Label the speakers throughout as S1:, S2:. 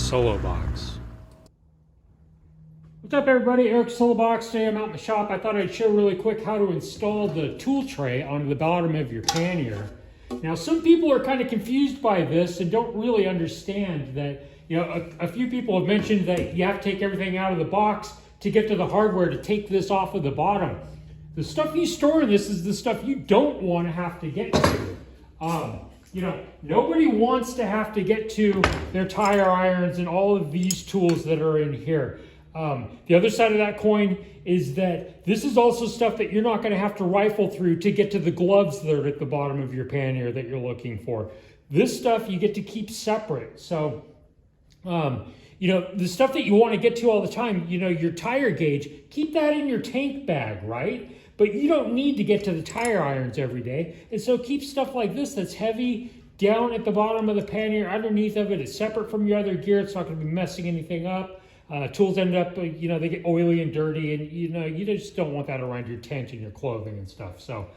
S1: SOLOBOX. What's up everybody, Eric SOLOBOX. Today I'm out in the shop. I thought I'd show really quick how to install the tool tray onto the bottom of your pannier. Now some people are kind of confused by this and don't really understand that, a few people have mentioned that you have to take everything out of the box to get to the hardware to take this off of the bottom. The stuff you store in this is the stuff you don't want to have to get to. Nobody wants to have to get to their tire irons and all of these tools that are in here. The other side of that coin is that this is also stuff that you're not going to have to rifle through to get to the gloves that are at the bottom of your pannier that you're looking for. This stuff you get to keep separate. So, the stuff that you want to get to all the time, your tire gauge, keep that in your tank bag, right? But you don't need to get to the tire irons every day. And so keep stuff like this that's heavy down at the bottom of the pannier. Underneath of it, it's separate from your other gear. It's not going to be messing anything up. Tools end up, they get oily and dirty, and you just don't want that around your tent and your clothing and stuff. So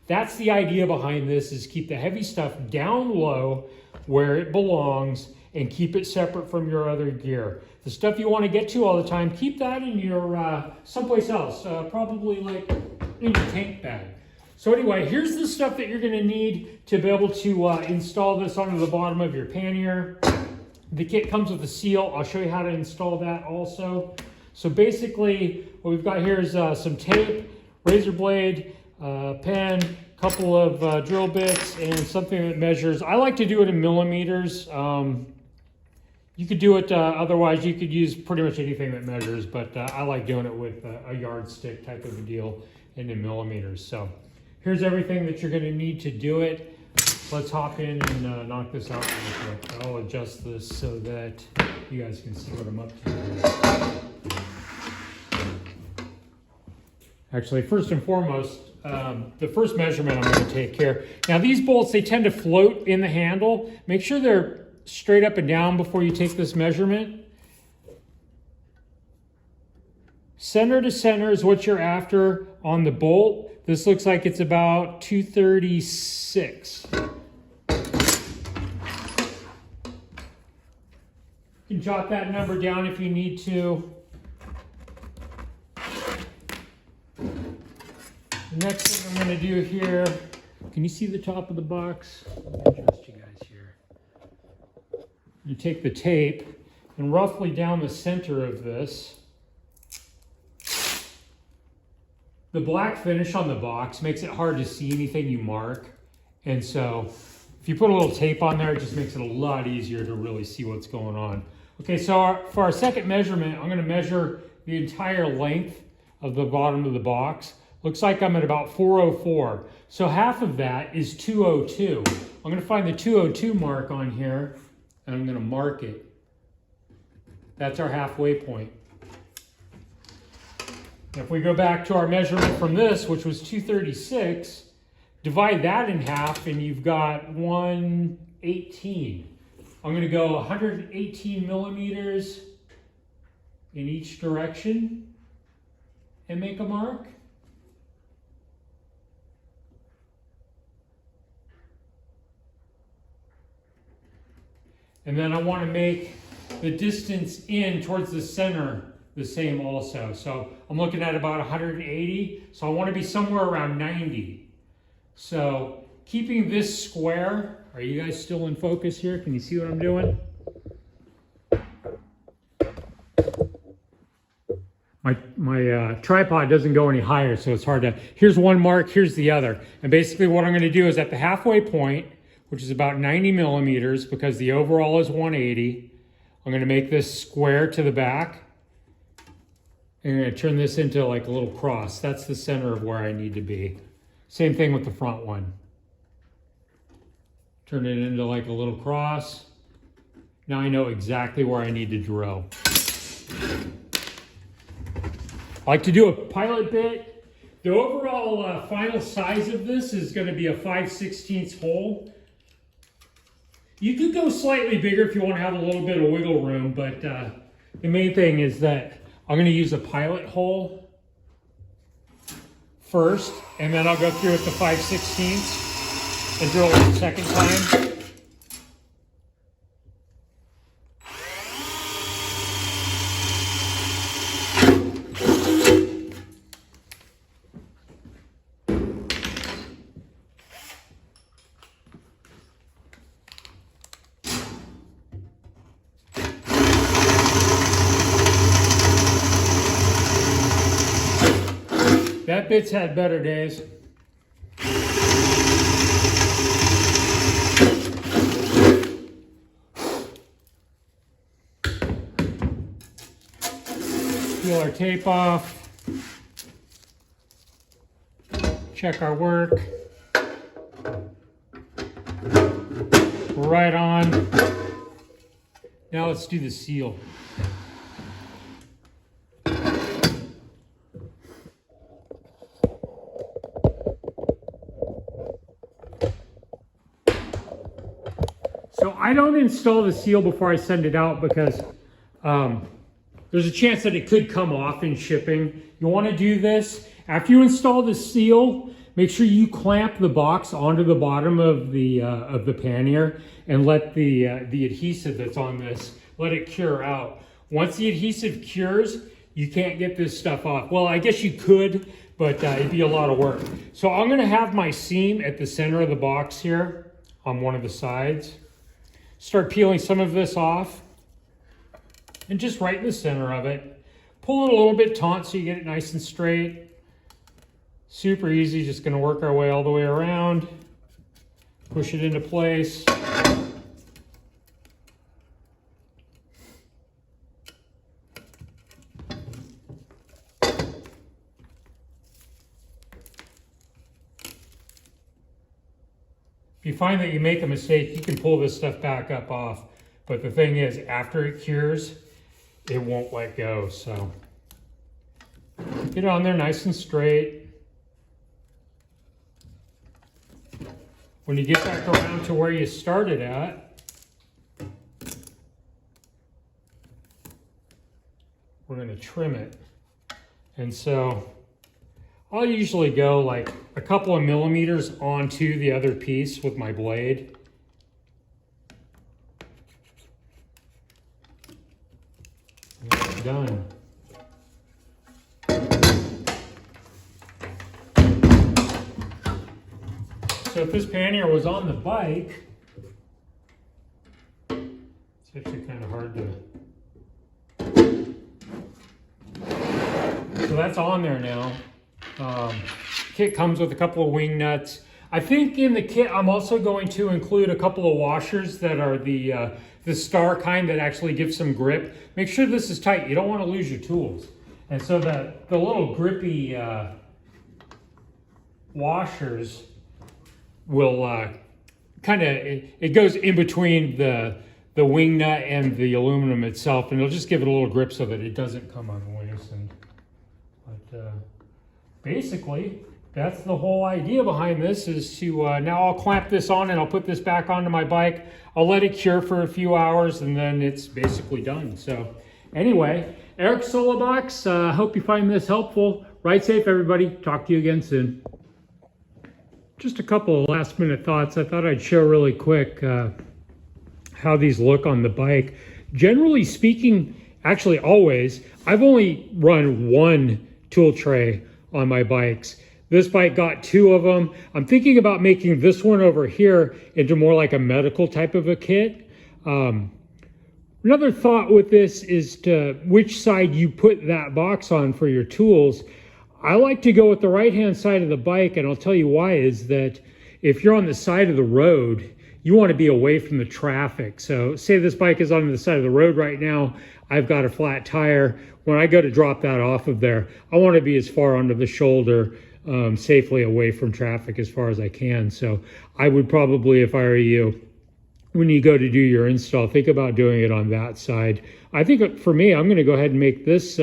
S1: that's the idea behind this, is keep the heavy stuff down low where it belongs and keep it separate from your other gear. The stuff you want to get to all the time, keep that in your someplace else, probably like in your tank bag. So anyway, here's the stuff that you're going to need to be able to install this onto the bottom of your pannier. The kit comes with a seal. I'll show you how to install that also. So basically, what we've got here is some tape, razor blade, pen, a couple of drill bits, and something that measures. I like to do it in millimeters. You could do it otherwise. You could use pretty much anything that measures, but I like doing it with a yardstick type of a deal and in millimeters. So here's everything that you're going to need to do it. Let's hop in and knock this out real quick. I'll adjust this so that you guys can see what I'm up to. Actually, first and foremost, the first measurement I'm going to take here. Now these bolts, they tend to float in the handle. Make sure they're straight up and down before you take this measurement. Center to center is what you're after on the bolt. This looks like it's about 236. You can jot that number down if you need to. The next thing I'm going to do here, can you see the top of the box? Let me adjust you guys here. You take the tape and roughly down the center of this. The black finish on the box makes it hard to see anything you mark. And so if you put a little tape on there, it just makes it a lot easier to really see what's going on. Okay, so for our second measurement, I'm going to measure the entire length of the bottom of the box. Looks like I'm at about 404. So half of that is 202. I'm going to find the 202 mark on here, and I'm going to mark it. That's our halfway point. If we go back to our measurement from this, which was 236, divide that in half and you've got 118. I'm going to go 118 millimeters in each direction and make a mark. And then I want to make the distance in towards the center the same also. So I'm looking at about 180. So I want to be somewhere around 90. So keeping this square, are you guys still in focus here? Can you see what I'm doing? My tripod doesn't go any higher, so it's hard to, here's one mark, here's the other. And basically what I'm going to do is at the halfway point, which is about 90 millimeters, because the overall is 180, I'm going to make this square to the back. I'm going to turn this into like a little cross. That's the center of where I need to be. Same thing with the front one. Turn it into like a little cross. Now I know exactly where I need to drill. I like to do a pilot bit. The overall final size of this is going to be a 5/16 hole. You could go slightly bigger if you want to have a little bit of wiggle room, but the main thing is that I'm going to use a pilot hole first, and then I'll go through with the 5/16 and drill it the second time. that bit's had better days. Peel our tape off. Check our work. Right on. Now let's do the seal. So I don't install the seal before I send it out because there's a chance that it could come off in shipping. You want to do this after you install the seal. Make sure you clamp the box onto the bottom of the pannier and let the adhesive that's on this, let it cure out. Once the adhesive cures, you can't get this stuff off. Well, I guess you could, but it'd be a lot of work. So I'm gonna have my seam at the center of the box here on one of the sides. Start peeling some of this off and just right in the center of it. Pull it a little bit taut so you get it nice and straight. Super easy, just gonna work our way all the way around. Push it into place. If you find that you make a mistake, you can pull this stuff back up off. But the thing is, after it cures, it won't let go. So get it on there nice and straight. When you get back around to where you started at, we're going to trim it. And so I'll usually go like a couple of millimeters onto the other piece with my blade. And it's done. So if this pannier was on the bike, it's actually kind of hard to... So that's on there now. Kit comes with a couple of wing nuts. I think in the kit I'm also going to include a couple of washers that are the star kind that actually give some grip. Make sure this is tight. You don't want to lose your tools. And so the little grippy washers will kind of, it goes in between the wing nut and the aluminum itself, and it'll just give it a little grip so that it doesn't come unloosened. But basically, that's the whole idea behind this, is to, now I'll clamp this on and I'll put this back onto my bike. I'll let it cure for a few hours and then it's basically done. So anyway, Eric SOLOBOX, hope you find this helpful. Ride safe, everybody. Talk to you again soon. Just a couple of last minute thoughts. I thought I'd show really quick how these look on the bike. Generally speaking, actually always, I've only run one tool tray on my bikes. This bike got two of them. I'm thinking about making this one over here into more like a medical type of a kit. Another thought with this is to which side you put that box on for your tools. I like to go with the right-hand side of the bike, and I'll tell you why, is that if you're on the side of the road, you want to be away from the traffic. So say this bike is on the side of the road right now, I've got a flat tire. When I go to drop that off of there, I want to be as far under the shoulder, safely away from traffic as far as I can. So I would probably, if I were you, when you go to do your install, think about doing it on that side. I think for me, I'm going to go ahead and make this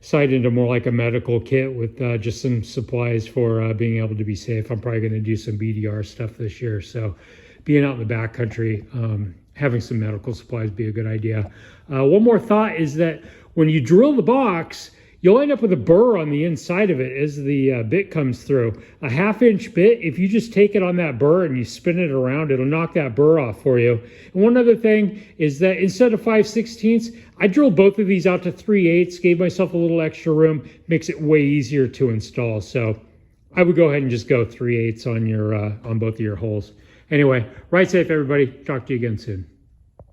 S1: side into more like a medical kit with just some supplies for being able to be safe. I'm probably going to do some BDR stuff this year. So being out in the backcountry, having some medical supplies would be a good idea. One more thought is that when you drill the box, you'll end up with a burr on the inside of it as the bit comes through. A 1/2 inch bit, if you just take it on that burr and you spin it around, it'll knock that burr off for you. And one other thing is that instead of 5/16, I drilled both of these out to 3/8, gave myself a little extra room, makes it way easier to install. So I would go ahead and just go 3/8 on your on both of your holes. Anyway, ride safe, everybody. Talk to you again soon.